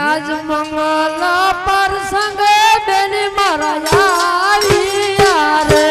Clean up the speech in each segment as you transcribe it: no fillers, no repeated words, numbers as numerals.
આજ મંગલ પ્રસંગ બેની મારા આવ્યા રે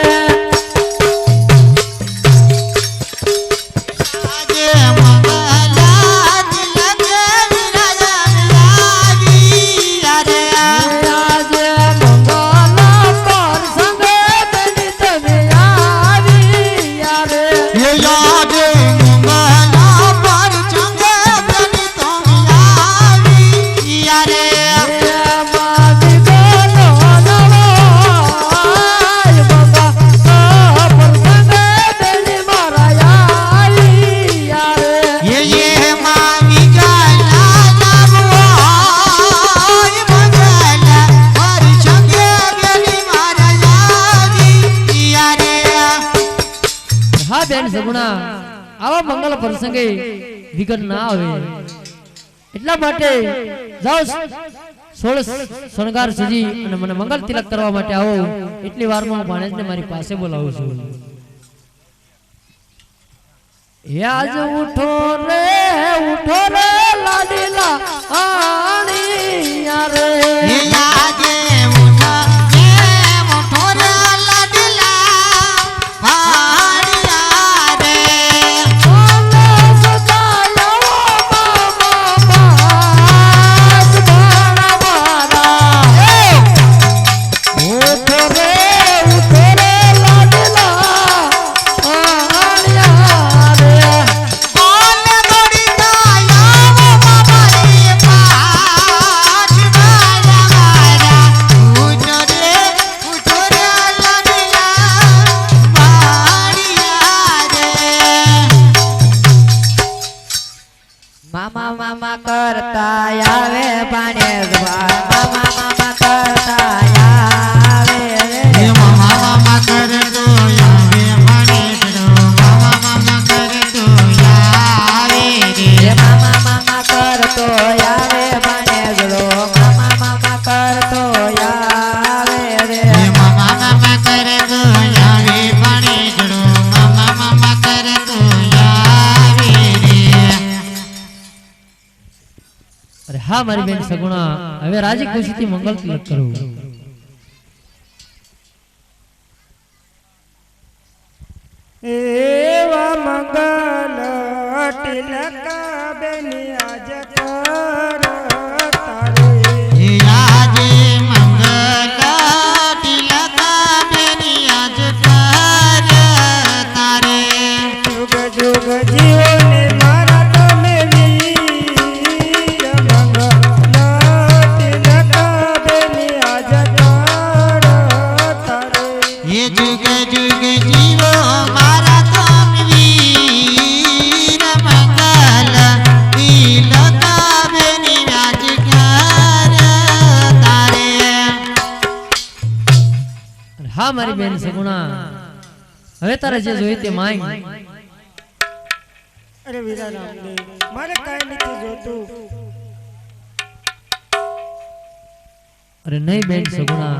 સગુણા આવા મંગલ પ્રસંગે વિઘ્ન ના આવે એટલા માટે જાઓ 16 શણગાર સજી અને મને મંગલ તિલક કરવા માટે આવો એટલી વારમાં હું ભાણેજને મારી પાસે બોલાવું છું આજ ઉઠો રે લાડીલા આણી રે મામા કરતા આવે ભાણેજવા મામા કરતા આવે રે મામા કરતો આવે ભાણેજરો મામા કરતો આવે રે મામા કરતો આવે ભાણેજરો મામા કરતો આવે રે મામા કરતો આવે ભાણેજરો મામા કરતો આવે અરે હા મારી બેન સગુણા હવે રાજી ખુશીથી મંગલ તિલક કરો એવા મંગલ તિલક બેની આજ કર તારે આજે મંગલ તિલક બેની આજ કર તારે જુગ જુગ જીવને મારા તમે હા મારી બેન સગુણા હવે તારે જે જોઈએ તે માંગ અરે વીરા રામદેવ મારે કાઈ નથી જોતું અરે નહીં બેન સગુણા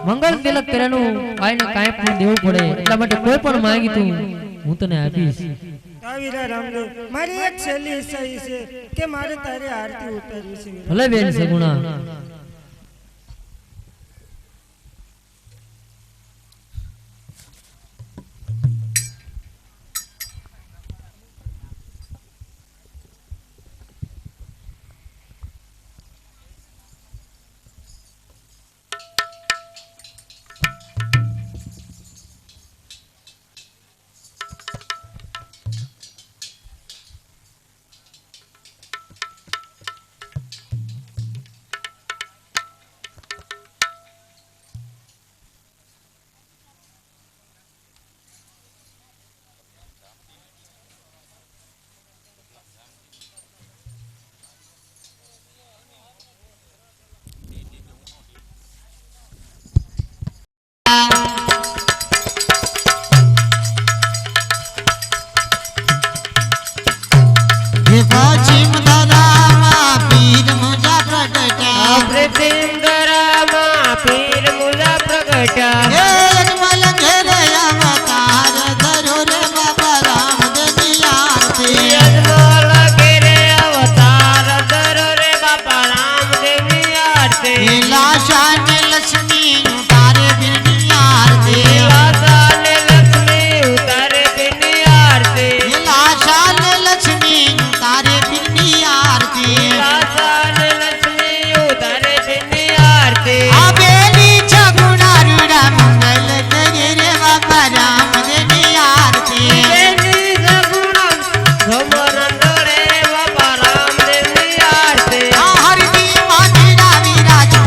મંગલ તિલક કર્યાનું કાઈને કાંઈ પણ દેવું પડે એટલા માટે કોઈ પણ માંગી તું હું તને આપીશ વીરા રામદેવ મારી એક છેલ્લી ઈચ્છા છે કે મારે તારી આરતી ઉતારવી છે ભલે બેન સગુણા લાશા ને લક્ષ્મી તારે બિનની આરતી લાશા ને લક્ષ્મી ઉતારે બિનની આરતી લાશા ને લક્ષ્મી તારે બિનની આરતી લાશા ને લક્ષ્મી ઉતારે બિનની આરતી આ બેની છગુણા રૂડા મંગલ કરે રે બાપા રામદેવની આરતી બેની સગુણા સમર દોડે બાપા રામદેવની આરતી આ હરદી માથે ડાવી રાજુ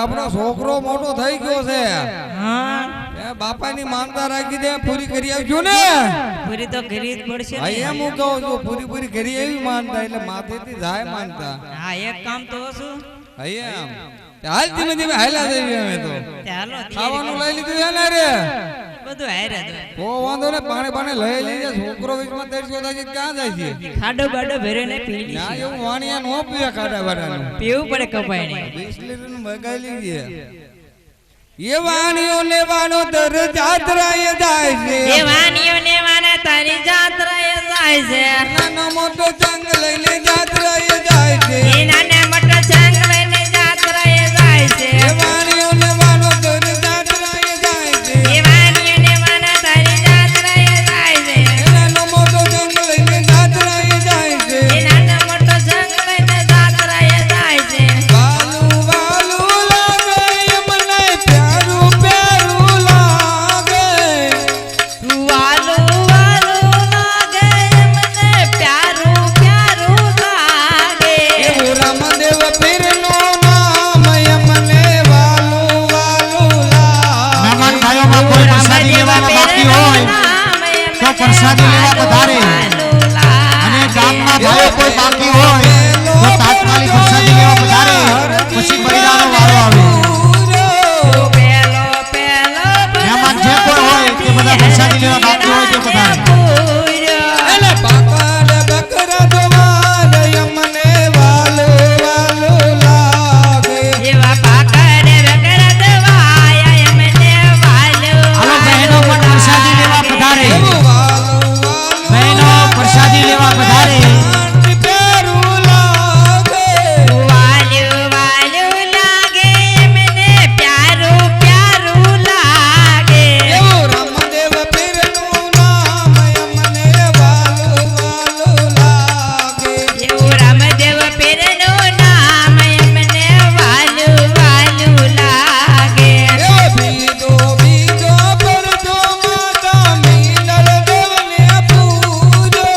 આપણો છોકરો મોટો થઈ ગયો છે હા એ બાપાની માનતા રાખી દે પૂરી કરી આવજો ને પૂરી તો કરી જ પડશે હા ને. એમ હું કહું છું પૂરી કરી એવી માનતા એટલે માથેથી જાય માનતા હા એક કામ તો શું હા એમ હાલ ધીમે ધીમે હાલ્યા જઈએ અમે તો ચાલો ખાવાનું લઈ લીધું છે ને રે બધું હારે જ હોય. ઓ વાંધો ને પાણી પાણી લઈ લઈએ છોકરો વીચમાં તરસ્યો થાય છે ક્યાં જાય છે ખાડો બાડો ભરે ને પી ના લીધી. એવું વાણિયા નો પીવે કાઢા વાળાનું પીવું પડે કપાઈને. 20 લીટરનું મગાઈ લીધે એ વાણીઓ લેવાનો દર જાત્રાએ જાય છે એ વાણીઓને વાના તારી જાત્રાએ જાય છે. નાનો મોટો જંગ લઈને જાત્રાએ જાય છે એ નાના મોટો જંગ લઈને જાત્રાએ જાય છે. એ વાણીઓ લેવાનો દર જાત્રાએ જાય છે એ વાણીઓને વાના તારી જાત્રાએ જાય છે. એ નાનો મોટો જંગ લઈને જાત્રાએ જાય છે એ નાના મોટો જંગ લઈને જાત્રાએ જાય છે. વાલું વાલું લાગે મને પ્યારું પ્યારું લાગે વાલું વાલું લાગે મને પ્યારું પ્યારું લાગે. એવું રામદેવ પીરનું નામ મને વાલું વાલું લાગે મહેમાન ભાઈઓમાં કોઈ પ્રસાદી લેવામાં બાકી હોય તો પ્રસાદી લેવા પધારે. અને ગામના ભાઈઓ કોઈ બાકી હોય તો તાત્કાલિક પ્રસાદી લેવા પધારે. પછી બૈરાનો વારો આવે. પેલો પેલો મહેમાન જે કોઈ હોય તે બધા પ્રસાદી લેવા બાકી હોય તે પધારે. એને પાકર બકરા જવાન મને વાલું વાલું લાગે જેવા પાકર વગર દવાયા એમને વાલું હાલો બહેનો પણ પ્રસાદી લેવા પધારે. એવું વાલું વાલું બહેનો પ્રસાદી લેવા પધારે. પ્યારું લાગે વાલું વાલું લાગે એમને પ્યારું પ્યારું લાગે. એવું રામદેવ પીરનું નામ મને વાલું વાલું લાગે એવું રામદેવ પીરનું નામ એમને વાલું વાલું લાગે. એ બીજો બીજો પરજો માતા મીનળ દેવને પૂજો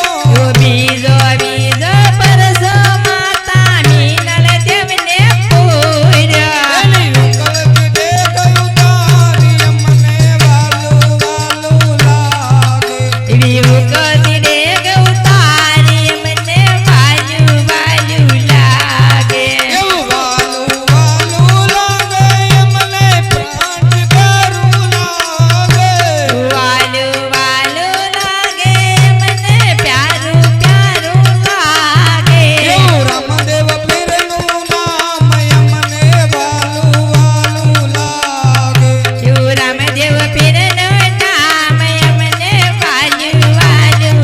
બીજો બીજો પરસો માતા મીનળ દેવને પૂર્યો. એની ઉકળ પીડે ગયું તારી મને વાલું વાલું લાગે વિવું કદડે ગૌતારી મને વાલું વાલું લાગે. એવું વાલું વાલું લાગે મને પ્રાણ પ્યારું લાગે વાલું વાલું લાગે મને પ્યારું પ્યારું લાગે. એવું રામદેવ પીરનું નામ મને વાલું વાલું લાગે એવું રામદેવ પીરનું નામ મને વાલું વાલું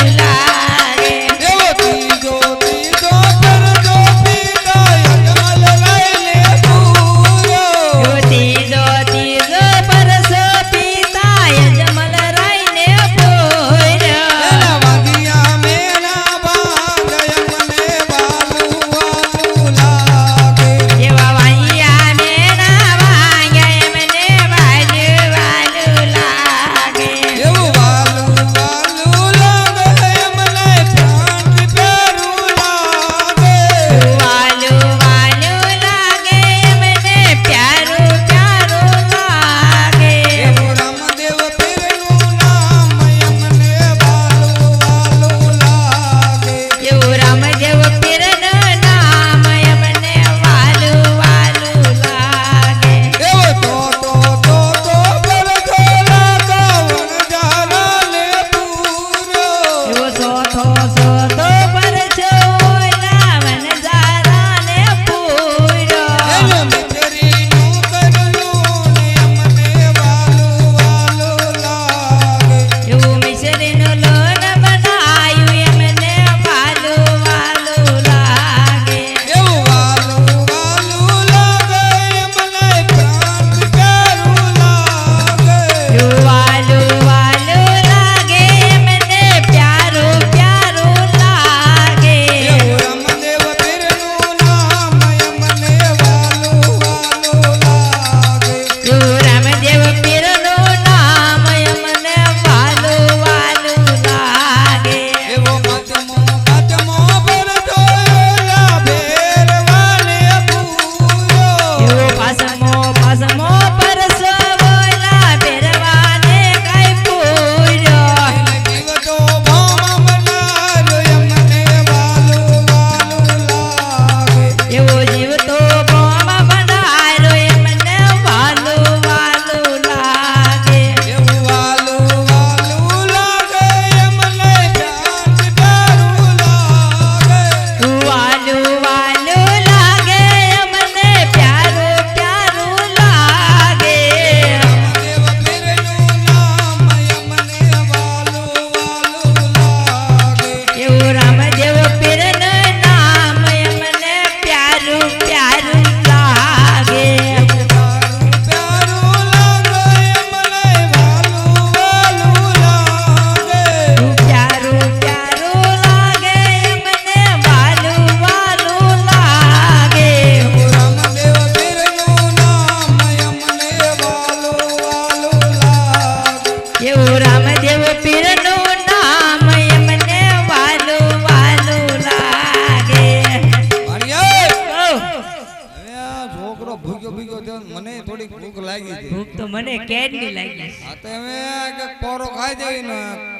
તો મને કેદ ની લાગી છે. આ તો અમે કે પોરો ખાઈ દેવી ને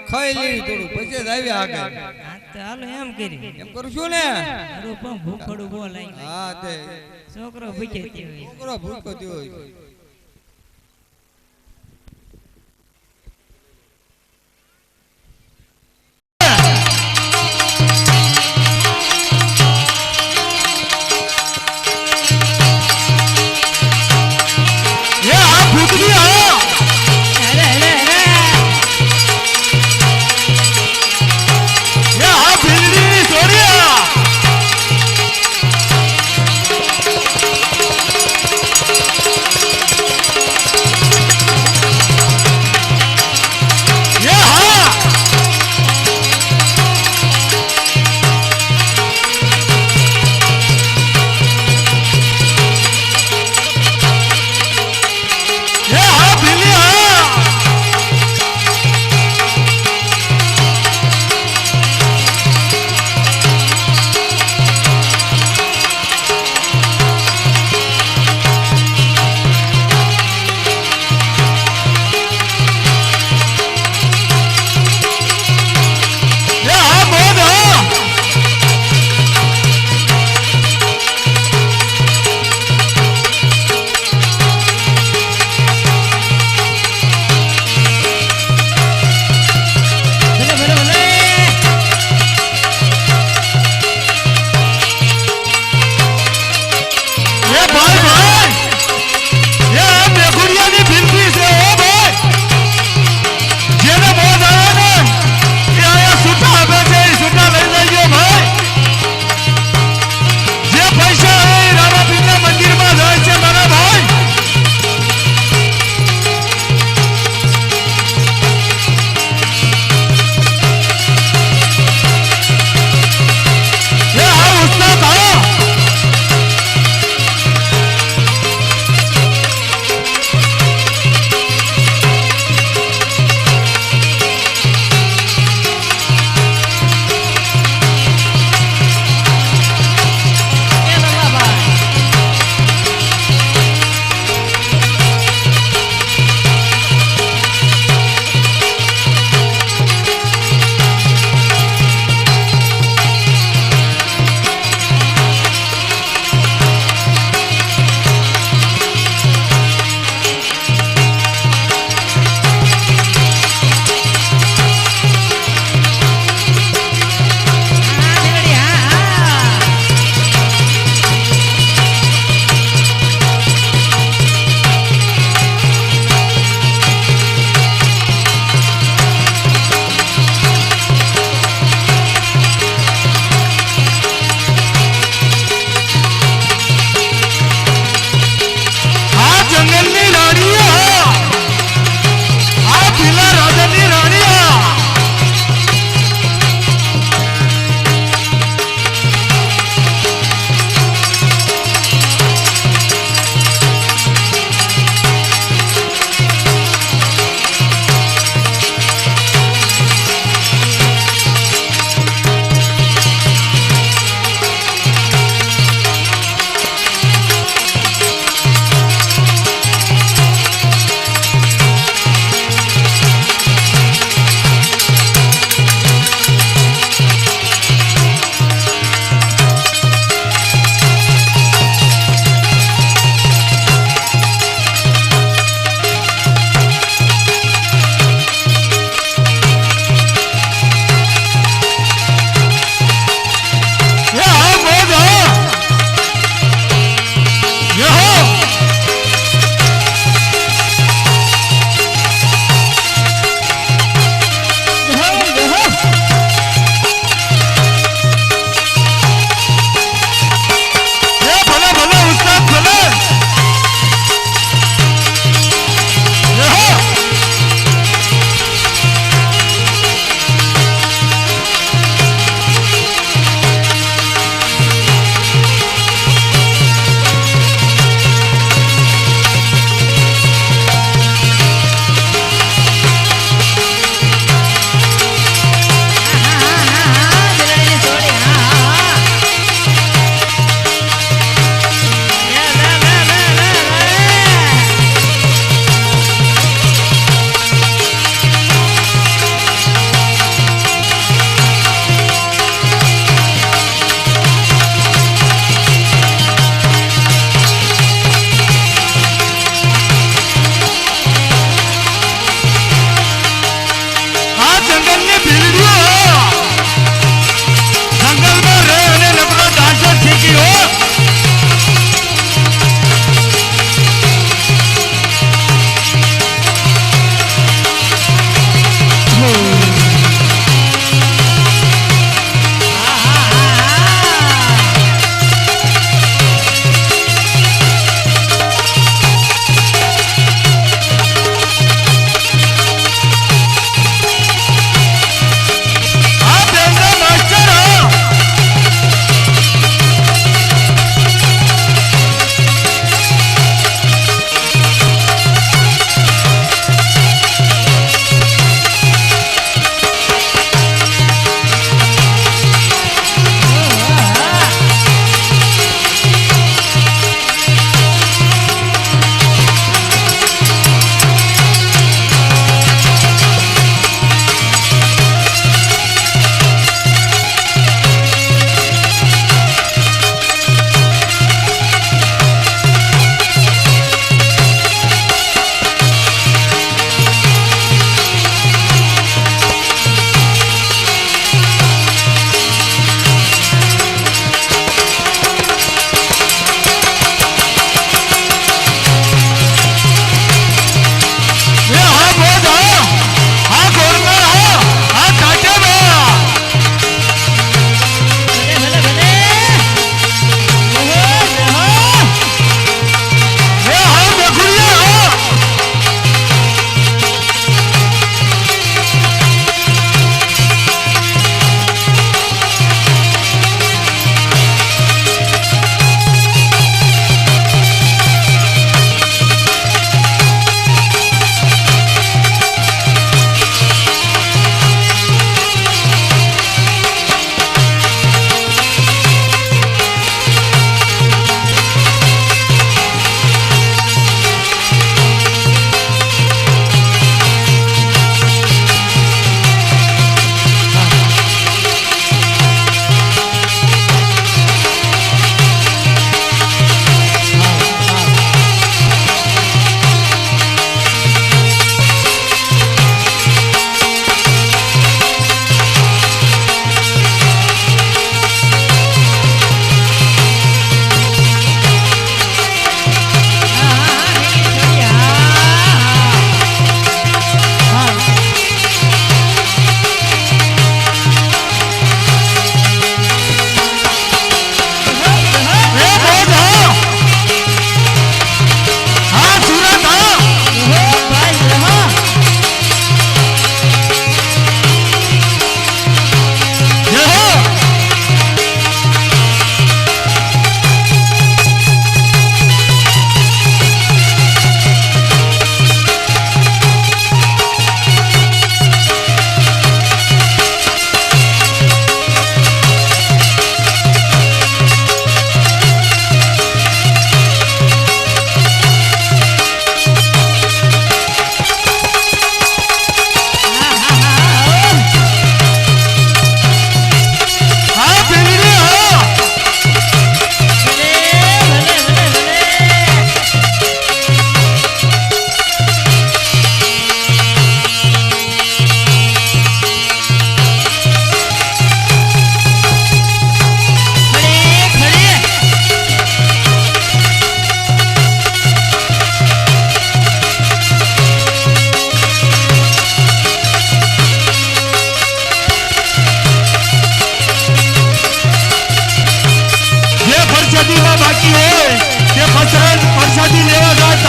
ખાઈ લેવી થોડું પછી જ આવી આગળ હા તો હાલો એમ કરી એમ કરું છું ને મારું પણ ભૂખડું બહુ લાગી હા તે છોકરો ભૂખે તેવો છોકરો ભૂખો થયો હોય એ આ ભૂતની આ અરે અરે અરે એ આ ભીલની છોડ્યા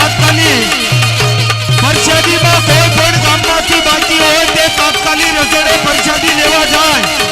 તાત્કાલિક પરસાદીમાં કોઈ પણ ગામમાંથી બાકી હોય તે તાત્કાલિક રસોડે પરસાદી લેવા જાય.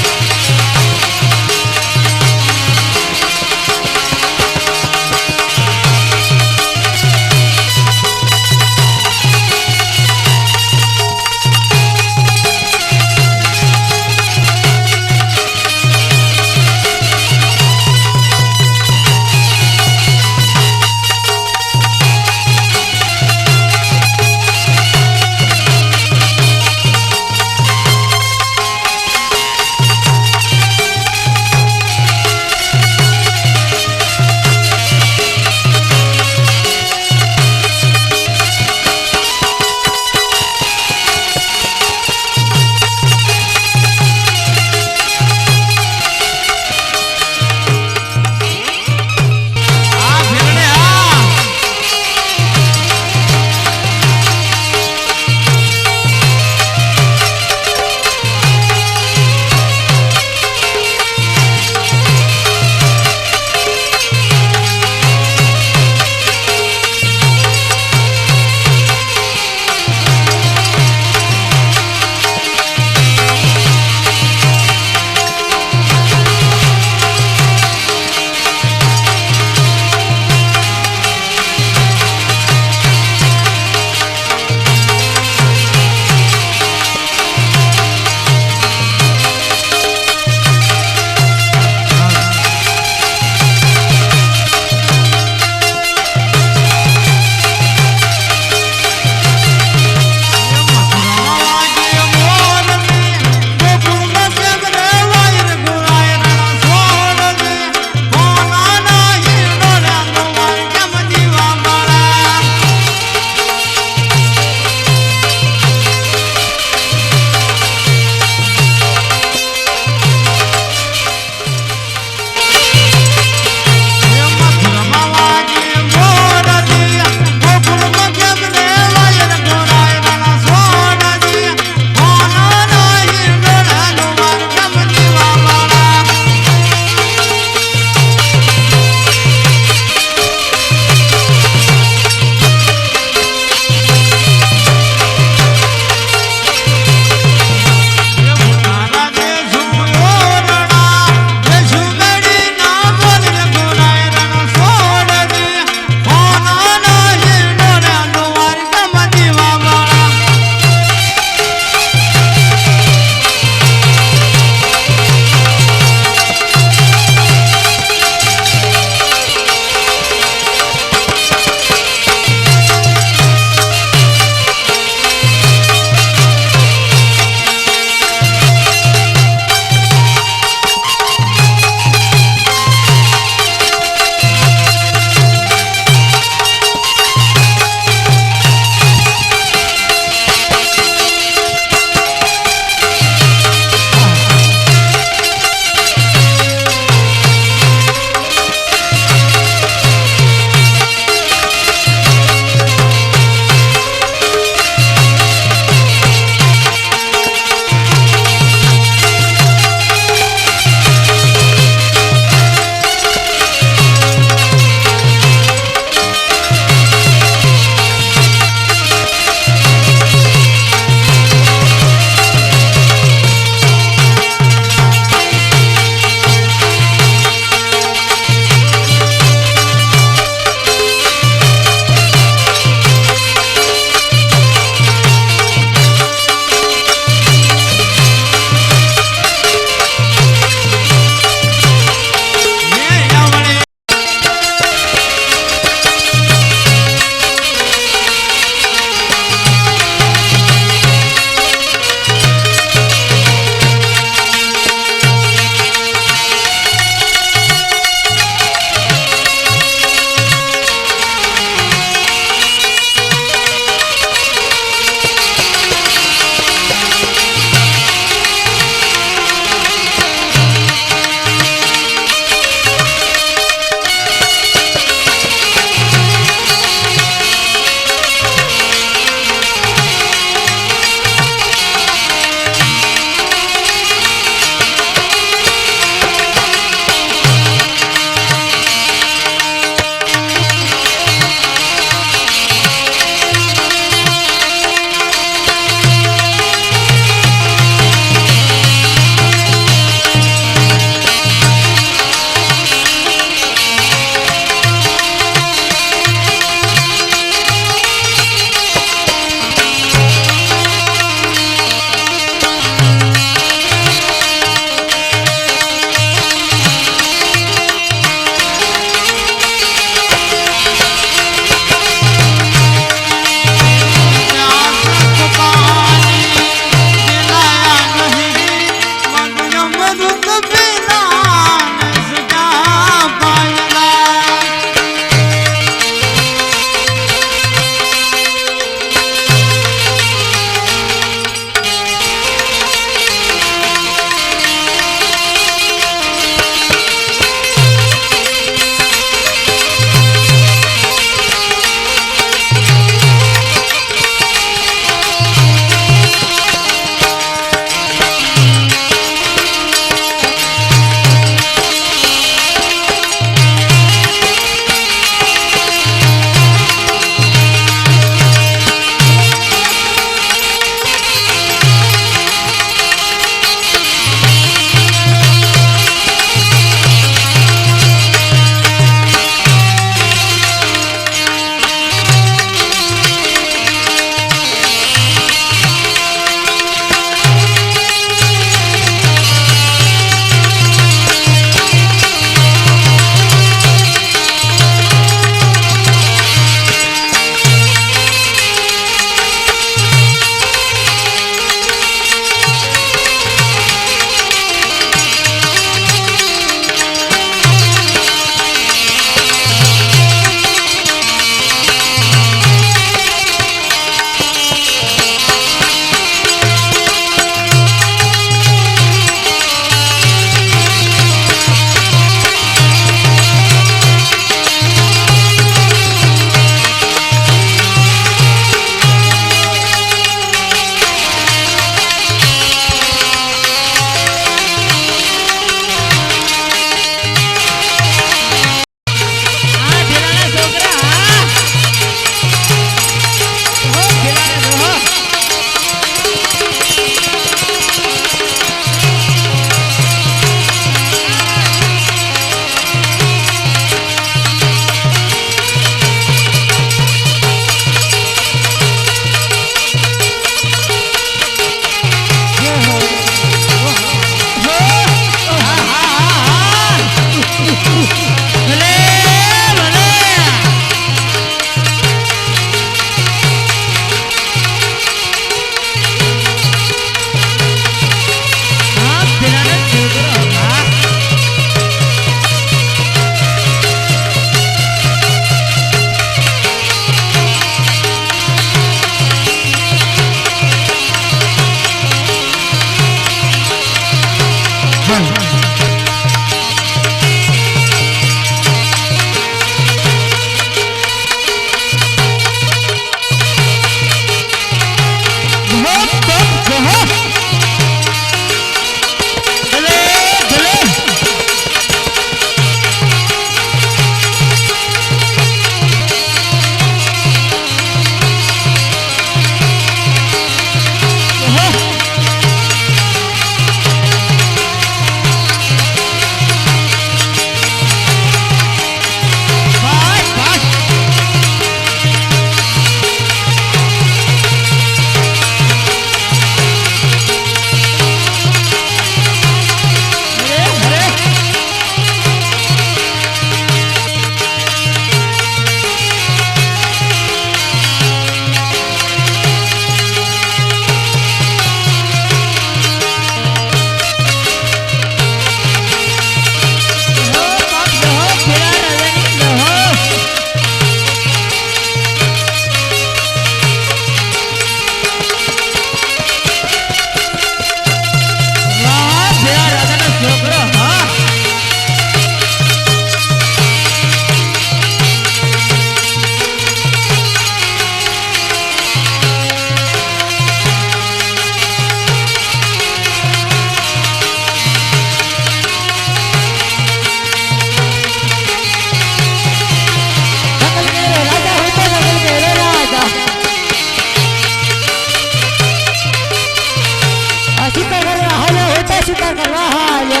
સુધાર કરવા હાલે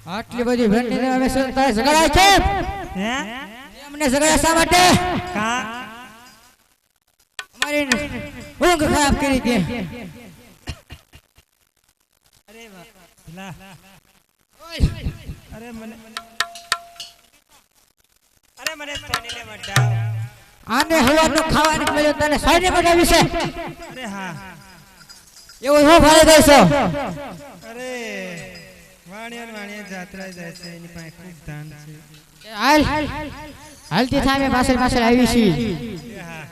આટલી બધી ભેટની અમે સંતાય સગાડ્યા છે હે અમને સગાડ્યા શા માટે કા અમારી ઊંઘ ખરાબ કરી દે અરે વાહ અરે મને સોની લે મટાવ આને હવાનું ખાવાનું મળ્યું તને સાઈને બનાવી છે અરે હા એવું શું ભાડે દઈશો અરે વાણિયા જાત્રા જાય છે એની પાસે ખૂબ ધાન છે હાલ હાલતી થામે પાછળ પાછળ આવી છે હા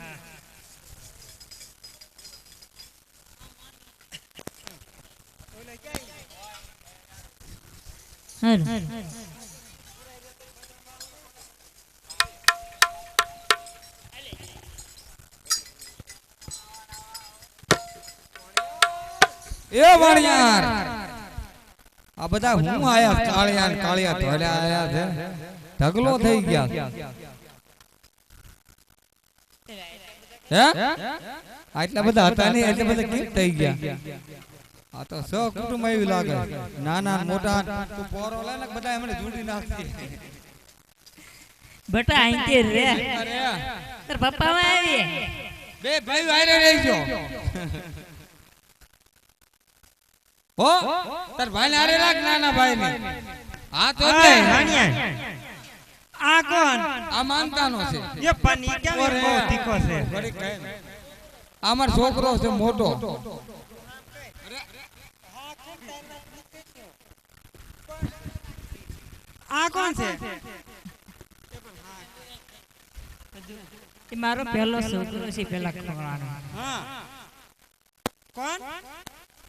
એ વાણિયાર આ બધા હું આયા કાળિયા કાળિયા ધોળ્યા આયા છે ઢગલો થઈ ગયા હે આટલા બધા હતા નહીં એટલે બધા કેમ થઈ ગયા આ તો સો કુટુંબ એવું લાગે નાના મોટા તું પોરો લે ને બધા એમને ઝૂંટી નાખતી બટા આંકે રે અરે તાર પપ્પા માં આવી બે ભાઈ વાયરે રહેજો હો તાર ભાઈ આરે લાગ નાના ભાઈ ને આ તો અરે વાણિયા આ કોણ આ માનતાનો છે એ પાણી કેમ બહુ તીખો છે ઘડીક કહે ને. આ મારો છોકરો છે મોટો આ કોણ છે એ મારો પહેલો છોકરો છે પેલા ખવડાનો હા કોણ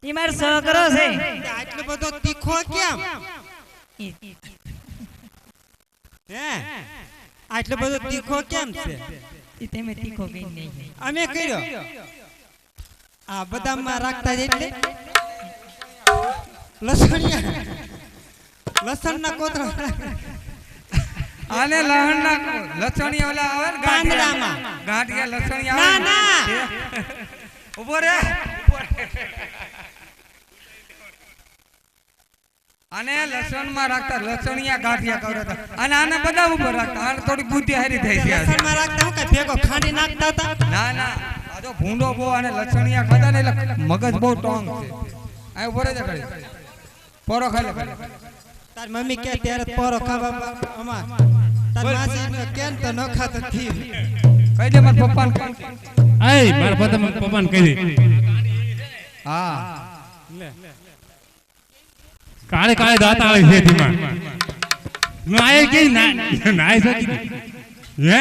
એ મારો છોકરો છે આટલો બધો તીખો કેમ હે આટલો બધો તીખો કેમ છે એ તમે તીખો કઈ નહીં અમે કર્યો આ બદામમાં રાખતા જ એટલે લસણના કોતરા આને લહણના લસણિયા ઓલા આવે ને પાંદડામાં. ગાંઠિયા લસણિયા ના આવે ના ને. ઉભો રે આને લસણમાં રાખતા લસણિયા ગાંઠિયા કરતા અને આને બધા ઉપર રાખતા આને થોડી બુદ્ધિ હારી થઈ છે લસણમાં રાખતા હું કઈ ભેગો ખાંડી નાખતા હતા ના ના આ તો ભૂંડો બહુ અને લસણિયા ખાધા ને એટલે મગજ બહુ ટોંગ છે આ ઉભો રે કરી પોરો ખાઈ લે ખાલી. તાર મમ્મી કે ત્યારે પોરો ખાવા અમાર તાર માસી કે તો ન ખાતો થી કહી દે મારા પપ્પાને કહી દે. આય મારા પપ્પાને કહી દે હા કાળે કાળે દાંત આવે છે ધીમા નાય કે નાય સકી હે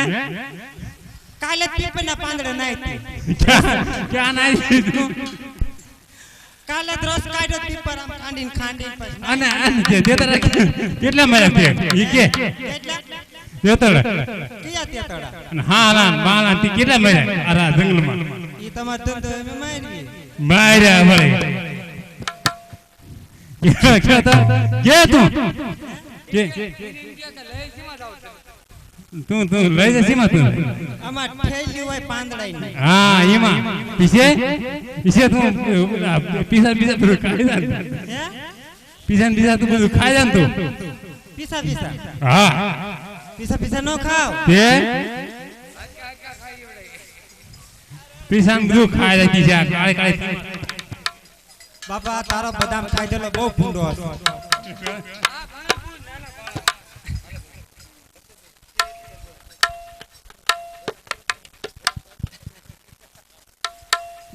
કાલે પીપના પાંદડા નાઈ ક્યાં નાય છે તું કાલે રસ કાઢ્યો પીપર આમ ખાંડીને પછી અને તે તારા કેટલા માર્યા તે ઈ કે કેટલા તેતડા કયા તેતડા અને હા ના બાલા તે કેટલા માર્યા અરા જંગલમાં ઈ તમાર ધંધો અમે મારી માર્યા મળે કે તું કે તું લઈ જશી તું અમાર ઠેલી હોય પાંદડાઈ હા એમાં પીછે તું પીસા બીજા બધું ખાઈ જા હે પીસા બીજા તું બધું ખાઈ જા તું પીસા પીસા હા પીસા પીસા નો ખાવ તે પીસા બધું ખાઈ જા પીસા કાળે કાળે બાપા તારો બદામ ખાધેલો બહુ ભૂંડો હતો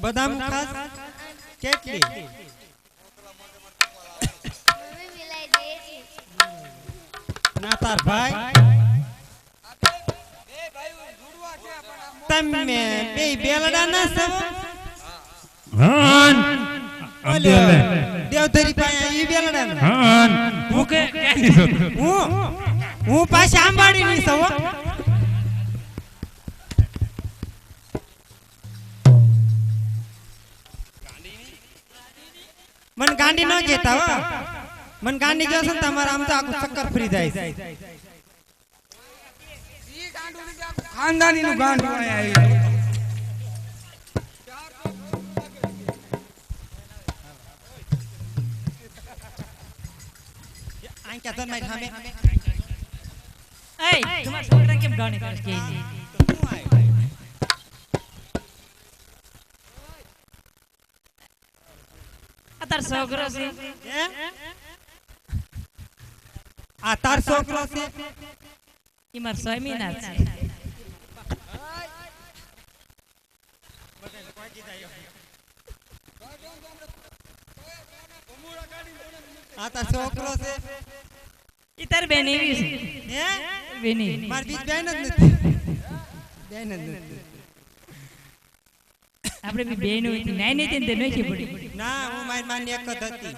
બદામ ખાસ કેટલી ના તાર ભાઈ તમે બે બેલડા ના સવો હાન દેવધરી પાસે ઈ બેલડા ના હાન હું કે ક્યાંની છો હું પાછી આંબાડી ની સવો મને ગાંડી ન કહેતા હો મન ગાંડી જશે ને તમારે આમ તો આખું ચક્કર ફરી જાય છે. ખાનદાની નું ગાંઠ આવ્યું આઈ કે તન મારી સામે એય તમારા છોકરા કેમ ગાણી કરે કે આ તાર છોકરો છે હે આ તાર છોકરો છે ઈ માર સ્વામી ના છે આ તાર છોકરો છે ઈ તાર બેન એવી છે હે બેની માર બીજ બેન જ નથી બેન જ નથી આપણે બી બેન હોય થી નાઈ નહીં તે નોખી પડી ના હું મારી માની એક જ હતી